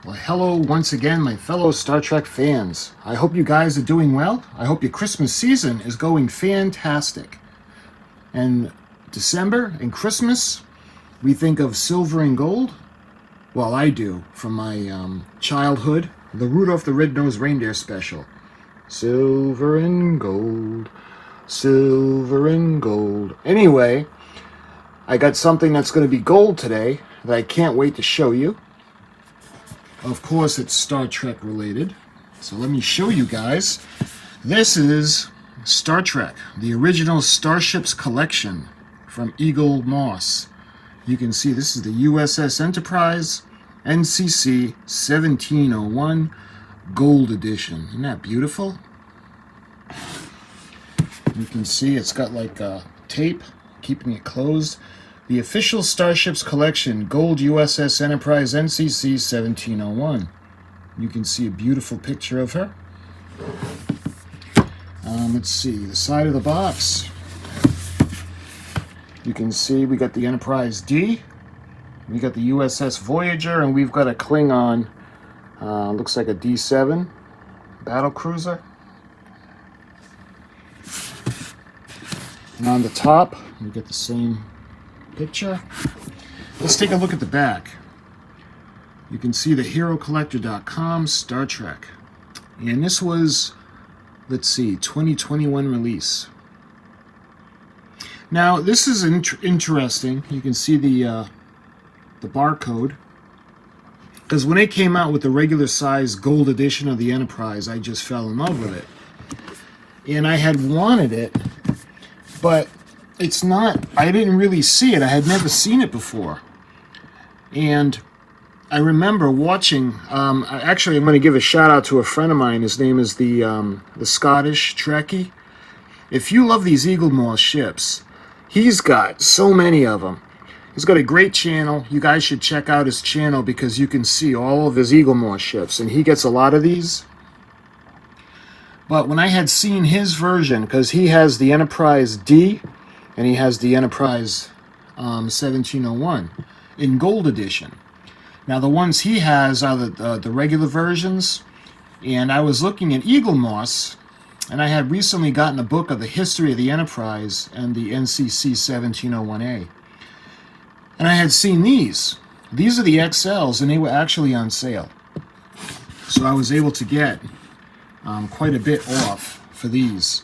Well, hello once again, my fellow Star Trek fans. I hope you guys are doing well. I hope your Christmas season is going fantastic. And December and Christmas, we think of silver and gold. Well, I do, from my childhood. The Rudolph the Red-Nosed Reindeer special. Silver and gold, silver and gold. Anyway, I got something that's going to be gold today that I can't wait to show you. Of course, it's Star Trek related. So let me show you guys. This is Star Trek, the original Starships Collection from Eaglemoss. You can see this is the U.S.S. Enterprise NCC-1701 Gold Edition. Isn't that beautiful? You can see it's got like tape keeping it closed. The official Starships Collection, Gold U.S.S. Enterprise NCC-1701. You can see a beautiful picture of her. Let's see, the side of the box. You can see we got the Enterprise D, we got the U.S.S. Voyager, and we've got a Klingon, looks like a D7 battle cruiser. And on the top, we get the same picture. Let's take a look at the back. You can see the HeroCollector.com Star Trek. And this was, let's see, 2021 release. Now, this is interesting. You can see the barcode. Because when it came out with the regular size gold edition of the Enterprise, I just fell in love with it. And I had wanted it, but it's not, I didn't really see it. I had never seen it before. And I remember watching, actually I'm going to give a shout out to a friend of mine. His name is the Scottish Trekkie. If you love these Eaglemoss ships, he's got so many of them. He's got a great channel. You guys should check out his channel because you can see all of his Eaglemoss ships. And he gets a lot of these. But when I had seen his version, because he has the Enterprise D, and he has the Enterprise 1701 in gold edition. Now the ones he has are the regular versions, and I was looking at Eaglemoss, and I had recently gotten a book of the history of the Enterprise and the NCC-1701A. And I had seen these. These are the XLs, and they were actually on sale. So I was able to get quite a bit off for these.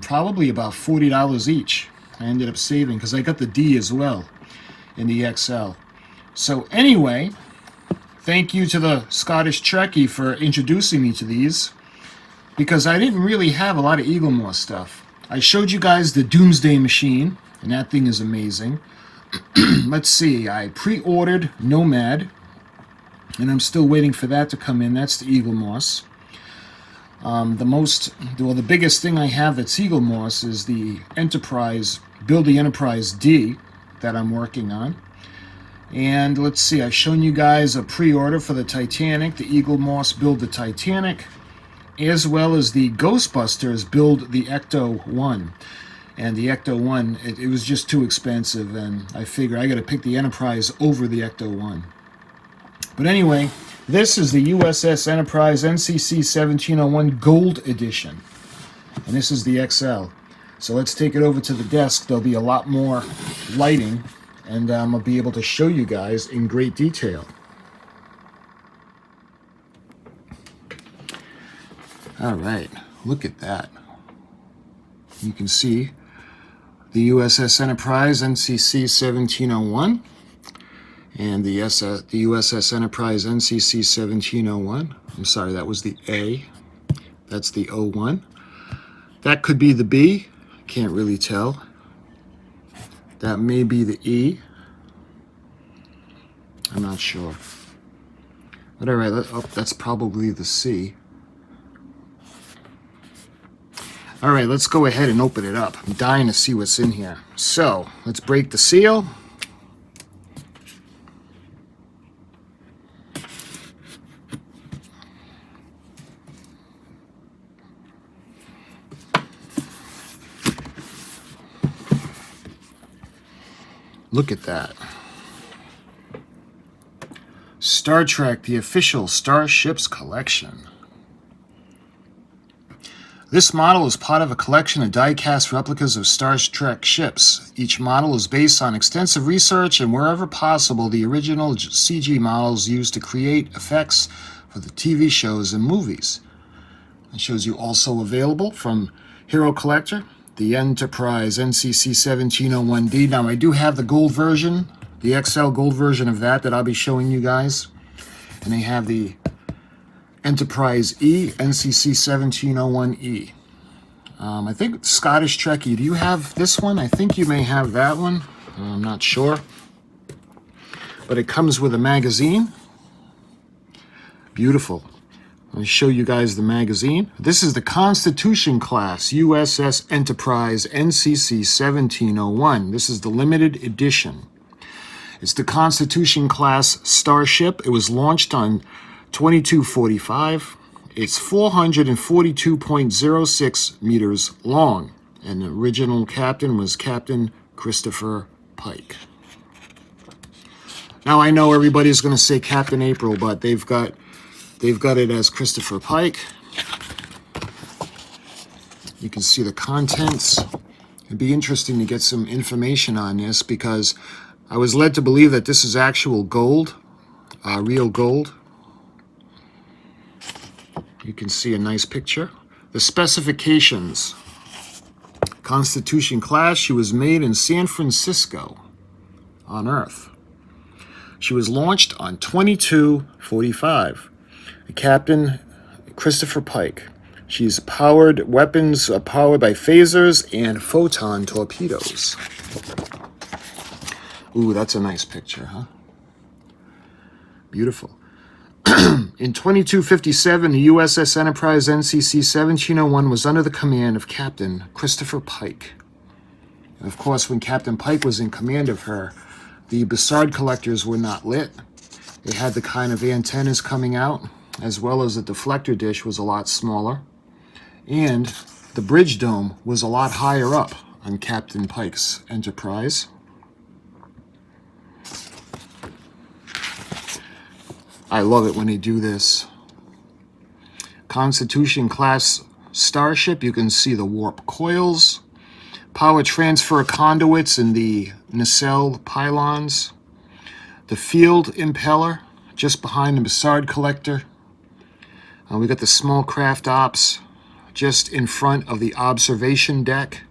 Probably about $40 each. I ended up saving because I got the D as well in the XL. So anyway, thank you to the Scottish Trekkie for introducing me to these because I didn't really have a lot of Eaglemoss stuff. I showed you guys the Doomsday Machine, and that thing is amazing. Let's see, I pre-ordered Nomad, and I'm still waiting for that to come in. That's the Eaglemoss. The biggest thing I have that's Eaglemoss is the Enterprise, Build the Enterprise D that I'm working on. And let's see, I've shown you guys a pre-order for the Titanic, the Eaglemoss Build the Titanic, as well as the Ghostbusters Build the Ecto-1. And the Ecto-1, it was just too expensive, and I figured I got to pick the Enterprise over the Ecto-1. But anyway, this is the U.S.S. Enterprise NCC-1701 Gold Edition. And this is the XL. So let's take it over to the desk. There'll be a lot more lighting, and I'll be able to show you guys in great detail. All right, look at that. You can see the U.S.S. Enterprise NCC-1701. And the U.S.S. Enterprise NCC-1701. I'm sorry, that was the A. That's the 01. That could be the B. Can't really tell. That may be the E. I'm not sure. But all right, that's probably the C. All right, let's go ahead and open it up. I'm dying to see what's in here. So, let's break the seal. Look at that. Star Trek, the official Starships Collection. This model is part of a collection of die-cast replicas of Star Trek ships. Each model is based on extensive research and, wherever possible, the original CG models used to create effects for the TV shows and movies. It shows you also available from Hero Collector, the Enterprise NCC-1701D. Now, I do have the gold version, the XL gold version of that I'll be showing you guys. And they have the Enterprise E, NCC-1701E. I think Scottish Trekkie, do you have this one? I think you may have that one. I'm not sure. But it comes with a magazine. Beautiful. Let me show you guys the magazine. This is the Constitution class U.S.S. Enterprise NCC-1701. This is the limited edition. It's the Constitution class Starship. It was launched on 2245. It's 442.06 meters long, and the original captain was Captain Christopher Pike. Now I know everybody's going to say Captain April, but they've got it as Christopher Pike. You can see the contents. It'd be interesting to get some information on this because I was led to believe that this is actual gold, real gold. You can see a nice picture. The specifications. Constitution class, she was made in San Francisco on Earth. She was launched on 2245. Captain Christopher Pike. She's powered, weapons are powered by phasers and photon torpedoes. Ooh, that's a nice picture, huh? Beautiful. In 2257, the U.S.S. Enterprise NCC-1701 was under the command of Captain Christopher Pike. And of course, when Captain Pike was in command of her, the Bassard collectors were not lit. They had the kind of antennas coming out, as well as the deflector dish was a lot smaller. And the bridge dome was a lot higher up on Captain Pike's Enterprise. I love it when they do this. Constitution class Starship, you can see the warp coils, power transfer conduits in the nacelle pylons, the field impeller just behind the Bassard collector. We got the small craft ops just in front of the observation deck.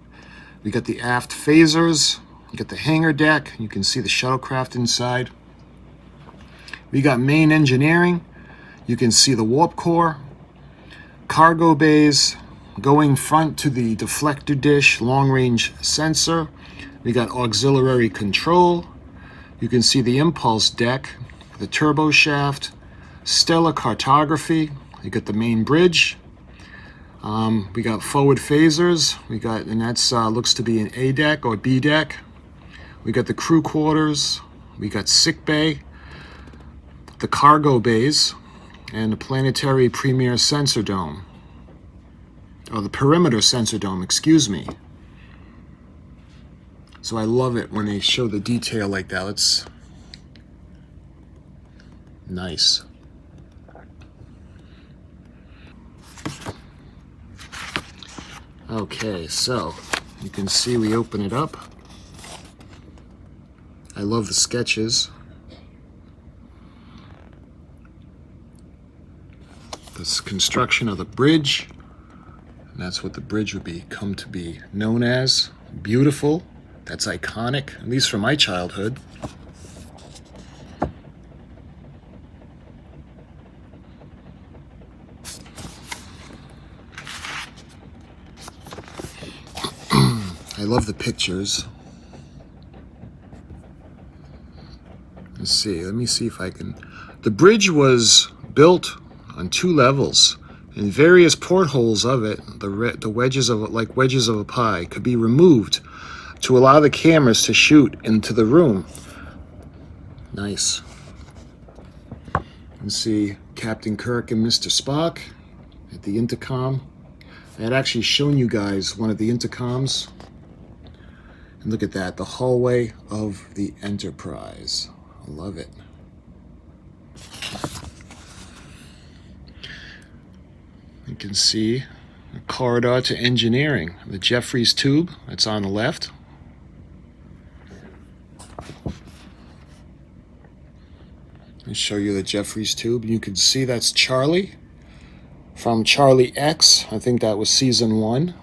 We got the aft phasers. You got the hangar deck. You can see the shuttlecraft inside. We got main engineering. You can see the warp core, cargo bays, going front to the deflector dish, long-range sensor. We got auxiliary control. You can see the impulse deck, the turbo shaft, stellar cartography. You got the main bridge. We got forward phasers. We got, and that's looks to be an A deck or B deck. We got the crew quarters. We got sick bay, the cargo bays, and the planetary premier sensor dome. Oh, the perimeter sensor dome, excuse me. So I love it when they show the detail like that. It's nice. Okay, so you can see we open it up. I love the sketches. This construction of the bridge, and that's what the bridge would come to be known as. Beautiful. That's iconic, at least from my childhood. I love the pictures. Let's see, let me see if I can. The bridge was built on 2 levels, and various portholes of it, the wedges of it, like wedges of a pie, could be removed to allow the cameras to shoot into the room. Nice. You can see Captain Kirk and Mr. Spock at the intercom. I had actually shown you guys one of the intercoms. And look at that, the hallway of the Enterprise. I love it. You can see a corridor to engineering. The Jeffries tube, that's on the left. I'll show you the Jeffries tube. You can see that's Charlie from Charlie X. I think that was season 1.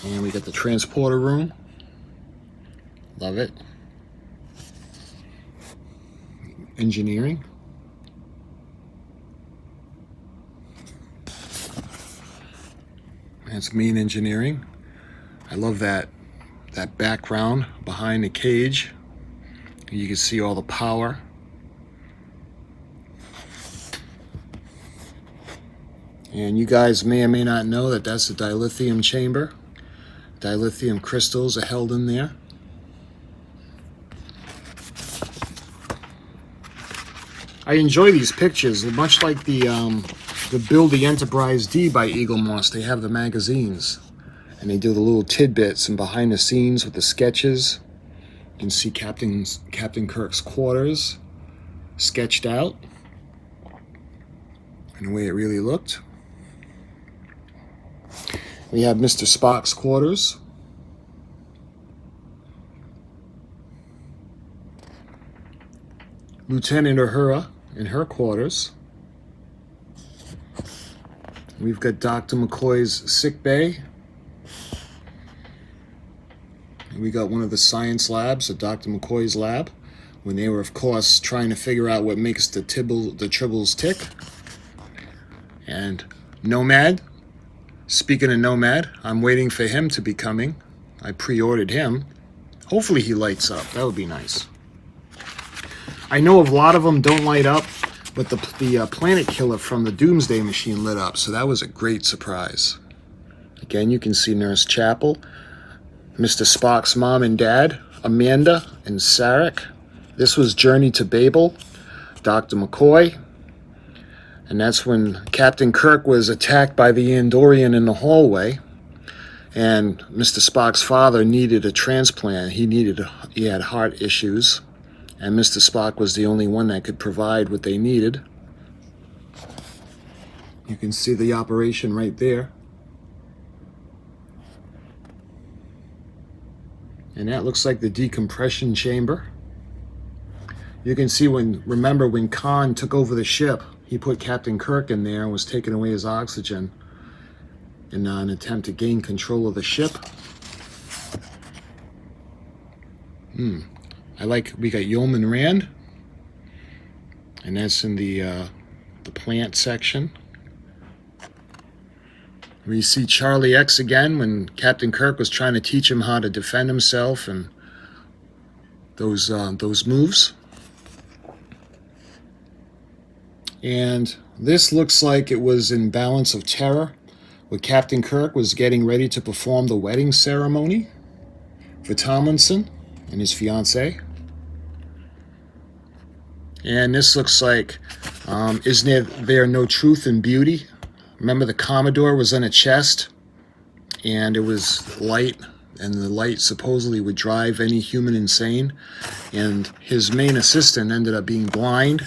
And we got the transporter room. Love it. Engineering. That's main engineering. I love that background behind the cage. You can see all the power. And you guys may or may not know that that's a dilithium chamber. Dilithium crystals are held in there. I enjoy these pictures, much like the Build the Enterprise D by Eaglemoss. They have the magazines, and they do the little tidbits and behind the scenes with the sketches. You can see Captain Kirk's quarters sketched out and the way it really looked. We have Mr. Spock's quarters. Lieutenant Uhura in her quarters. We've got Dr. McCoy's sick bay. We got one of the science labs at Dr. McCoy's lab, when they were, of course, trying to figure out what makes the tribbles tick. And Nomad. Speaking of Nomad, I'm waiting for him to be coming. I pre-ordered him. Hopefully he lights up. That would be nice. I know a lot of them don't light up, but the planet killer from the Doomsday Machine lit up, so that was a great surprise. Again, you can see Nurse Chapel, Mr. Spock's mom and dad, Amanda and Sarek. This was Journey to Babel, Dr. McCoy. And that's when Captain Kirk was attacked by the Andorian in the hallway. And Mr. Spock's father needed a transplant. He had heart issues. And Mr. Spock was the only one that could provide what they needed. You can see the operation right there. And that looks like the decompression chamber. You can see remember when Khan took over the ship, he put Captain Kirk in there and was taking away his oxygen in an attempt to gain control of the ship. We got Yeoman Rand, and that's in the plant section. We see Charlie X again when Captain Kirk was trying to teach him how to defend himself and those moves. And this looks like it was in Balance of Terror, where Captain Kirk was getting ready to perform the wedding ceremony for Tomlinson and his fiancée. And this looks like, isn't there no truth in beauty? Remember the Commodore was in a chest, and it was light, and the light supposedly would drive any human insane. And his main assistant ended up being blind.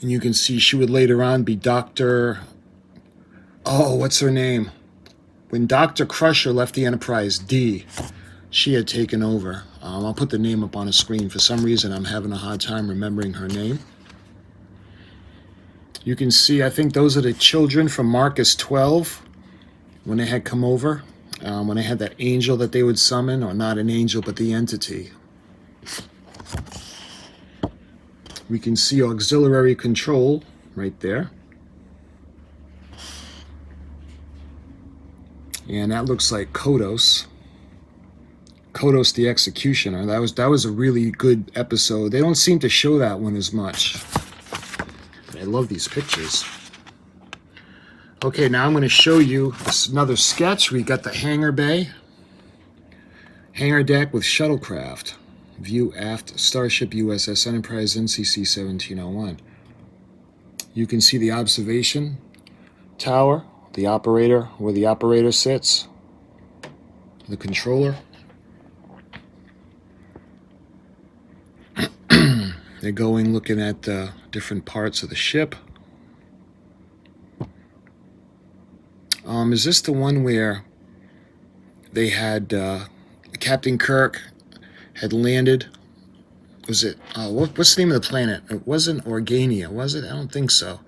And you can see she would later on be Dr. Oh, what's her name? When Dr. Crusher left the Enterprise D, she had taken over. I'll put the name up on the screen. For some reason, I'm having a hard time remembering her name. You can see, I think those are the children from Marcus 12 when they had come over. When they had that angel that they would summon, or not an angel, but the entity. We can see auxiliary control right there. And that looks like Kodos. Kodos the Executioner. That was a really good episode. They don't seem to show that one as much. I love these pictures. Okay, now I'm going to show you another sketch. We got the hangar bay. Hangar deck with shuttlecraft. View aft Starship U.S.S. Enterprise NCC-1701. You can see the observation tower, the operator, where the operator sits, the controller. They're going looking at different parts of the ship. Is this the one where they had Captain Kirk had landed? Was it what's the name of the planet? It wasn't Organia, was it? I don't think so.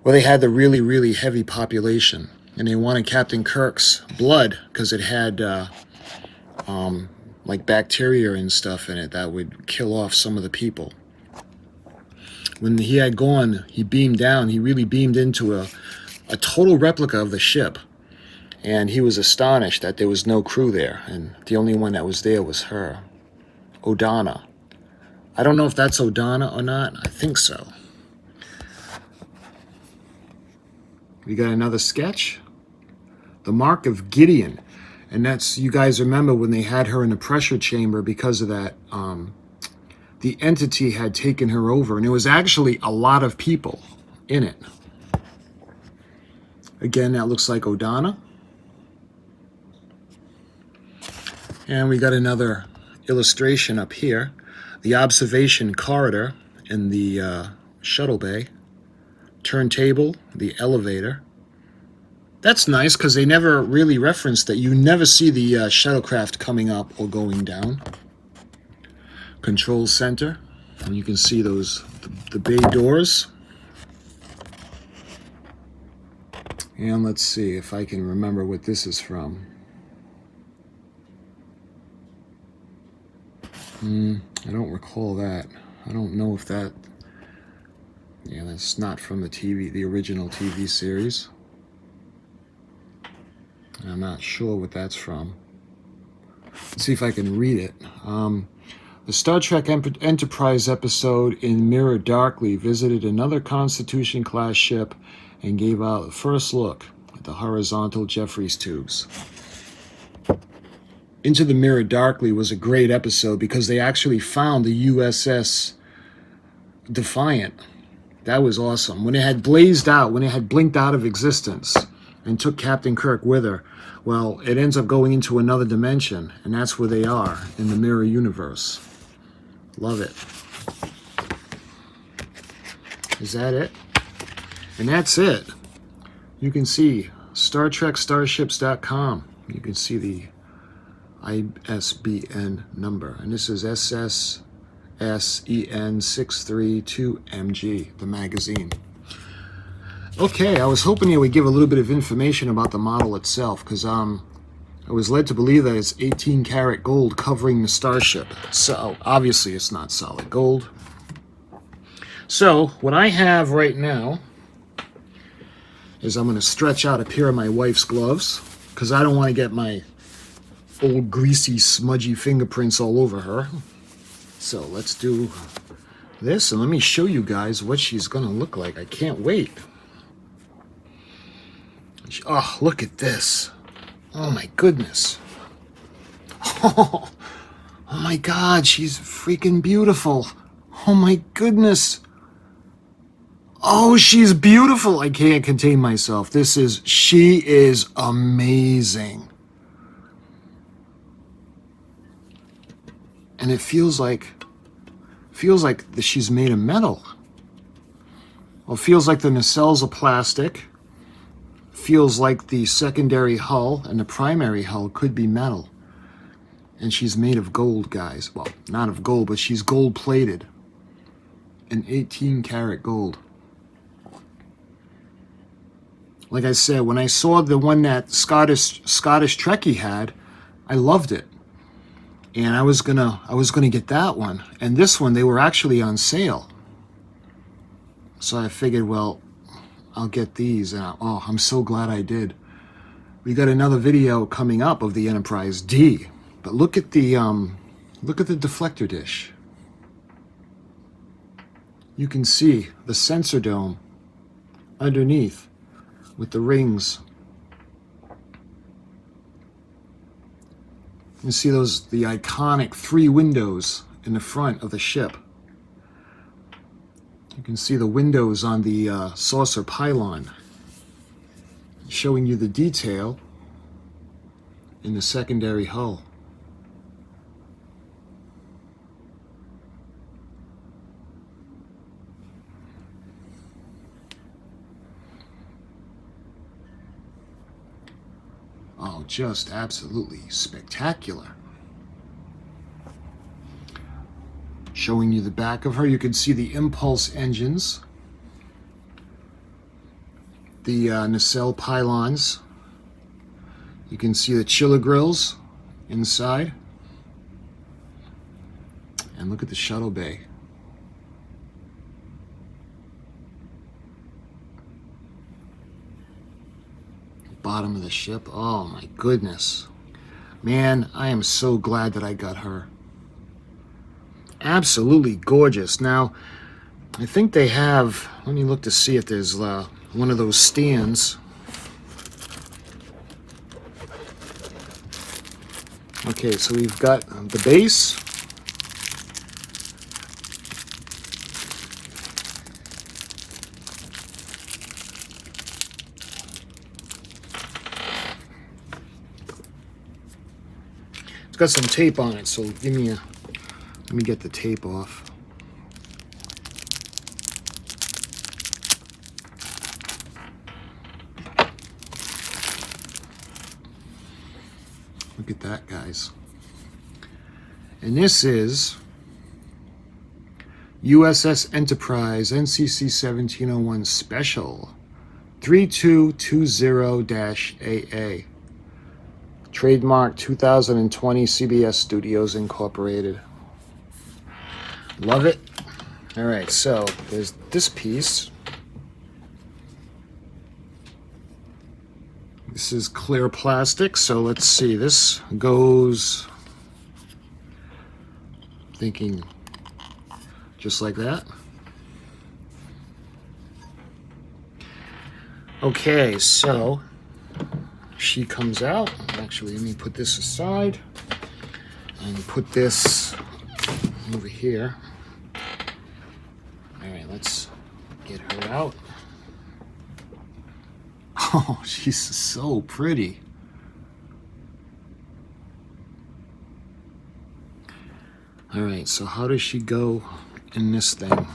Well, they had the really, really heavy population, and they wanted Captain Kirk's blood because it had like bacteria and stuff in it that would kill off some of the people. When he had gone, he beamed down. He really beamed into a total replica of the ship. And he was astonished that there was no crew there. And the only one that was there was her. Odana. I don't know if that's Odana or not. I think so. We got another sketch. The Mark of Gideon. And that's, you guys remember when they had her in the pressure chamber because of that, the entity had taken her over. And there was actually a lot of people in it. Again, that looks like Odana. And we got another illustration up here. The observation corridor in the shuttle bay. Turntable, the elevator. That's nice because they never really referenced that. You never see the shuttlecraft coming up or going down. Control center. And you can see those, the bay doors. And let's see if I can remember what this is from. I don't recall that. I don't know if that... Yeah, that's not from the original TV series. I'm not sure what that's from. Let's see if I can read it. The Star Trek Enterprise episode In Mirror Darkly visited another Constitution-class ship and gave out the first look at the horizontal Jeffries tubes. Into the Mirror Darkly was a great episode because they actually found the U.S.S. Defiant. That was awesome. When it had blazed out, when it had blinked out of existence and took Captain Kirk with her, well, it ends up going into another dimension, and that's where they are, in the mirror universe. Love it. Is that it? And that's it. You can see StarTrekStarships.com. You can see the ISBN number. And this is SSSEN632MG, the magazine. Okay, I was hoping you would give a little bit of information about the model itself, because I was led to believe that it's 18 karat gold covering the Starship. So, obviously it's not solid gold. So, what I have right now is I'm going to stretch out a pair of my wife's gloves, because I don't want to get my old greasy, smudgy fingerprints all over her. So, let's do this, and let me show you guys what she's going to look like. I can't wait. Oh, look at this. Oh my goodness. Oh my God, she's freaking beautiful. Oh my goodness. Oh, she's beautiful. I can't contain myself. She is amazing. And it feels like she's made of metal. Well, it feels like the nacelles are plastic. Feels like the secondary hull and the primary hull could be metal. And she's made of gold, guys. Well, not of gold, but she's gold plated. In 18 karat gold. Like I said, when I saw the one that Scottish Trekkie had, I loved it. And I was gonna get that one. And this one, they were actually on sale. So I figured, well, I'll get these, and I'm so glad I did. We got another video coming up of the Enterprise D, but look at the deflector dish. You can see the sensor dome underneath with the rings. You see the iconic 3 windows in the front of the ship. You can see the windows on the saucer pylon, showing you the detail in the secondary hull. just absolutely spectacular. Showing you the back of her, you can see the impulse engines, the nacelle pylons. You can see the chiller grills inside. And look at the shuttle bay. Bottom of the ship. Oh my goodness. Man, I am so glad that I got her. Absolutely gorgeous. Now, I think they have, let me look to see if there's one of those stands. Okay, so we've got the base. It's got some tape on it, so let me get the tape off. Look at that, guys. And this is U.S.S. Enterprise NCC-1701 Special 3220-AA. Trademark 2020 CBS Studios Incorporated. Love it. All right, so there's this piece. This is clear plastic, so let's see. This goes, thinking just like that. Okay, so she comes out. Actually, let me put this aside and put this over here. All right, let's get her out. Oh, she's so pretty. All right, so how does she go in this thing?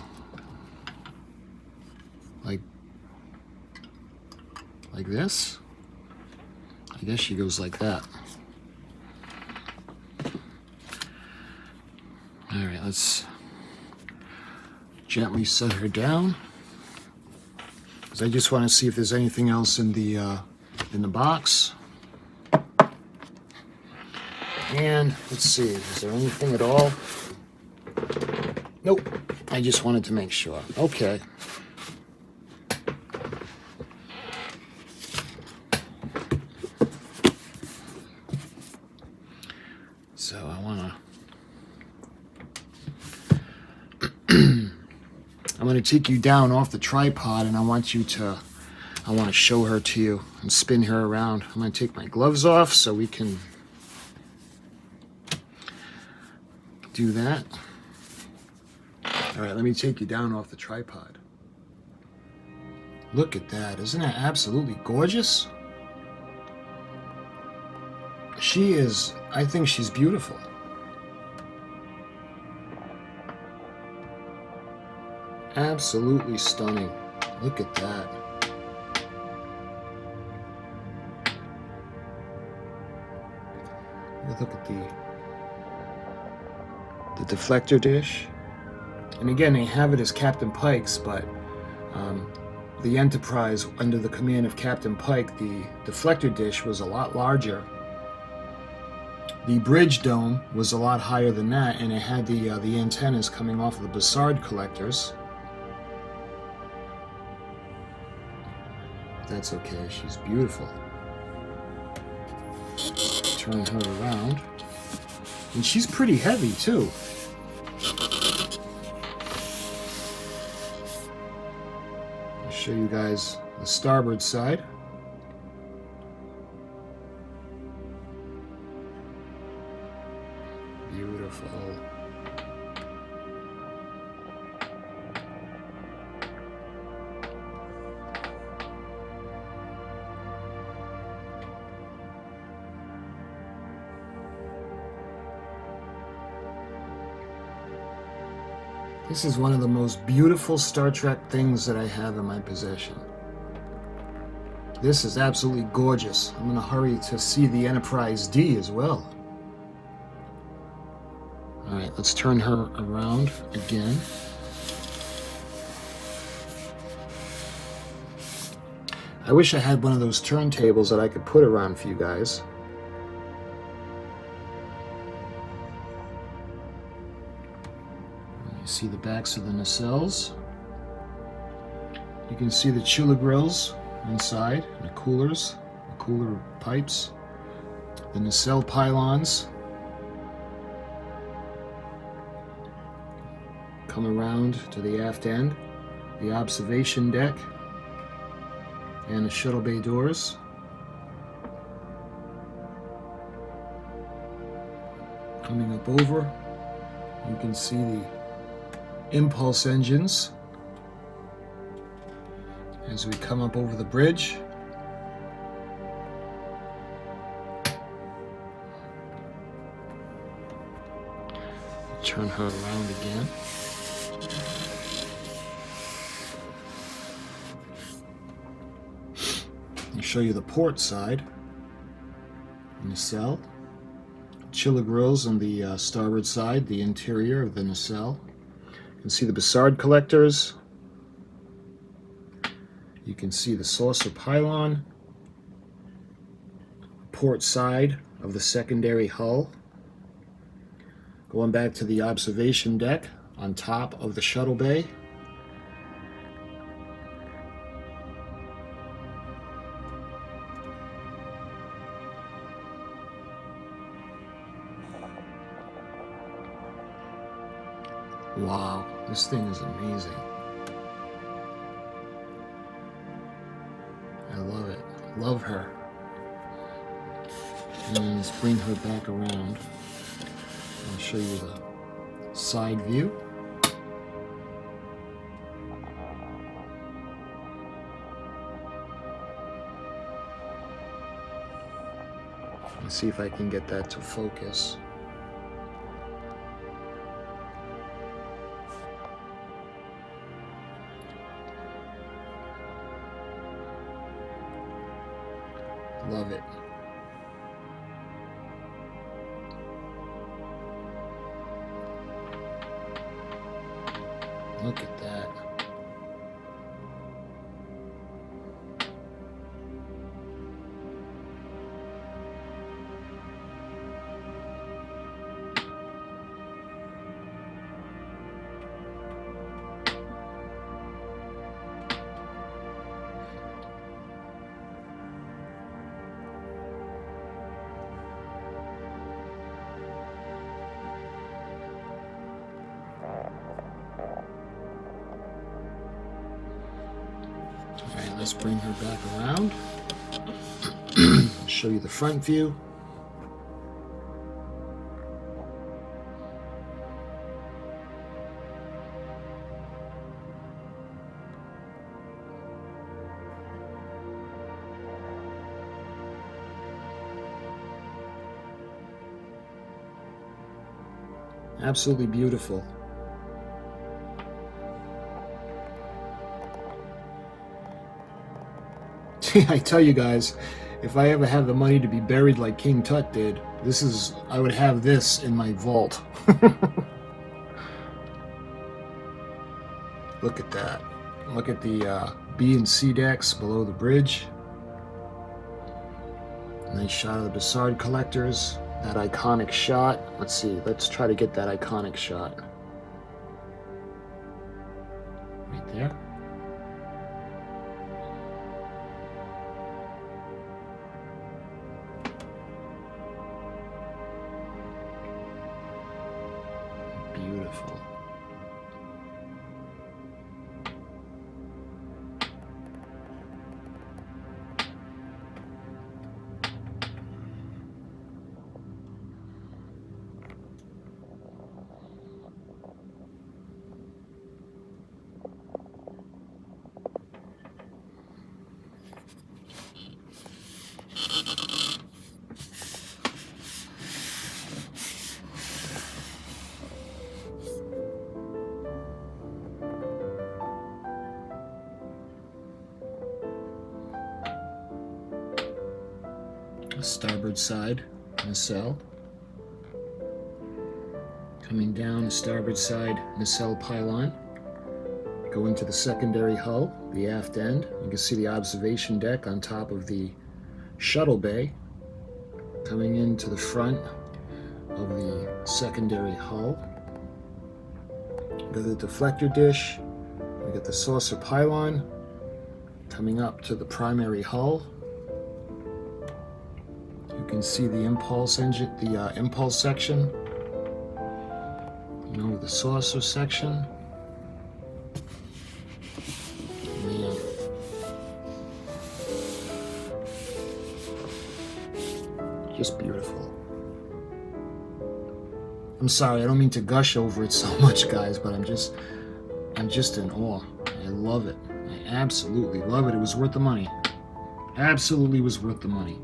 Like this? I guess she goes like that. All right, let's gently set her down, because I just want to see if there's anything else in the box. And let's see, is there anything at all? Nope. I just wanted to make sure. Okay. So I want to I'm going to take you down off the tripod, and I want to show her to you and spin her around. I'm going to take my gloves off so we can do that. All right, let me take you down off the tripod. Look at that. Isn't that absolutely gorgeous? She is, I think she's beautiful. Absolutely stunning. Look at that. Look at the deflector dish. And again, they have it as Captain Pike's, but the Enterprise, under the command of Captain Pike, the deflector dish was a lot larger. The bridge dome was a lot higher than that, and it had the antennas coming off of the Bussard collectors. That's okay, she's beautiful. Turn her around. And she's pretty heavy, too. I'll show you guys the starboard side. Beautiful. This is one of the most beautiful Star Trek things that I have in my possession. This is absolutely gorgeous. I'm going to hurry to see the Enterprise D as well. All right, let's turn her around again. I wish I had one of those turntables that I could put around for you guys. You see the backs of the nacelles. You can see the chiller grills inside, the coolers, the cooler pipes, the nacelle pylons. Come around to the aft end, the observation deck, and the shuttle bay doors. Coming up over, you can see the impulse engines as we come up over the bridge. Turn her around again. I'll show you the port side, nacelle, chiller grills on the starboard side, the interior of the nacelle. You can see the Bassard collectors. You can see the saucer pylon, port side of the secondary hull. Going back to the observation deck on top of the shuttle bay. Wow, this thing is amazing. I love it. Love her. And let's bring her back around. I'll show you the side view. Let's see if I can get that to focus. Love it. Look at that. Alright, let's bring her back around. Show you the front view. Absolutely beautiful. I tell you guys, if I ever have the money to be buried like King Tut did, I would have this in my vault. Look at that. Look at the B and C decks below the bridge. Nice shot of the Bassard collectors. That iconic shot. Let's see. Let's try to get that iconic shot. Right there. Beautiful. starboard side nacelle. Coming down the starboard side nacelle pylon. Go into the secondary hull, the aft end. You can see the observation deck on top of the shuttle bay. Coming into the front of the secondary hull. Go to the deflector dish. We got the saucer pylon. Coming up to the primary hull. You can see the impulse engine, the impulse section. You know, the saucer section. Man. Just beautiful. I'm sorry, I don't mean to gush over it so much, guys, but I'm just in awe. I love it. I absolutely love it. It was worth the money. Absolutely was worth the money.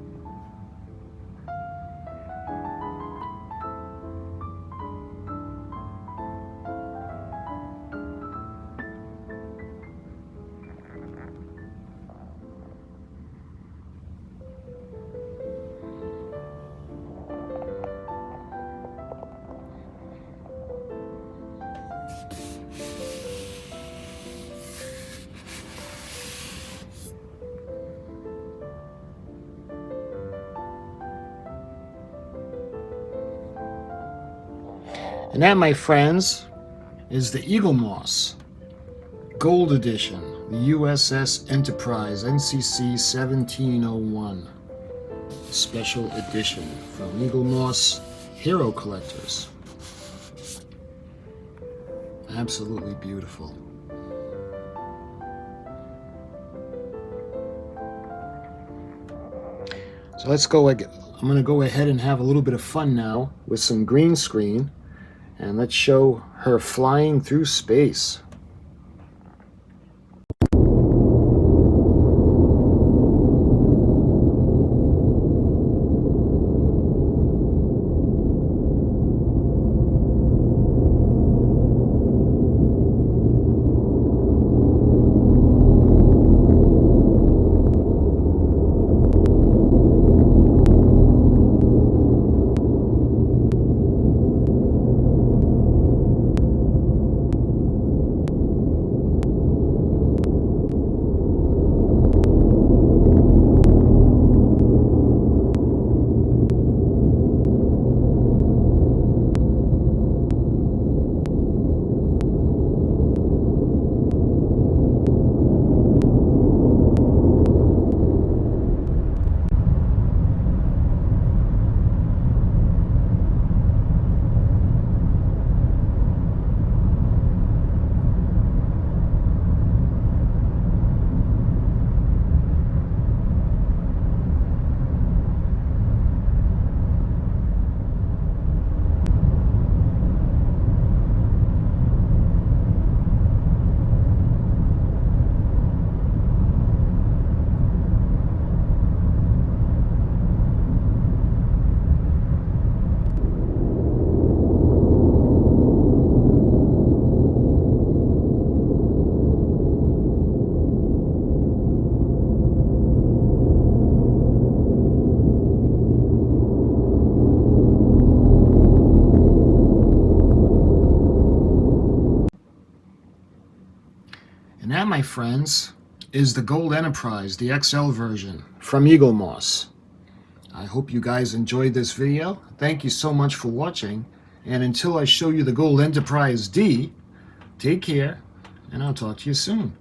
And that, my friends, is the Eaglemoss Gold Edition, the U.S.S. Enterprise NCC-1701 Special Edition from Eaglemoss Hero Collectors. Absolutely beautiful. So let's go. I'm going to go ahead and have a little bit of fun now with some green screen. And let's show her flying through space. And that, my friends, is the Gold Enterprise, the XL version from Eaglemoss. I hope you guys enjoyed this video. Thank you so much for watching. And until I show you the Gold Enterprise D, take care, and I'll talk to you soon.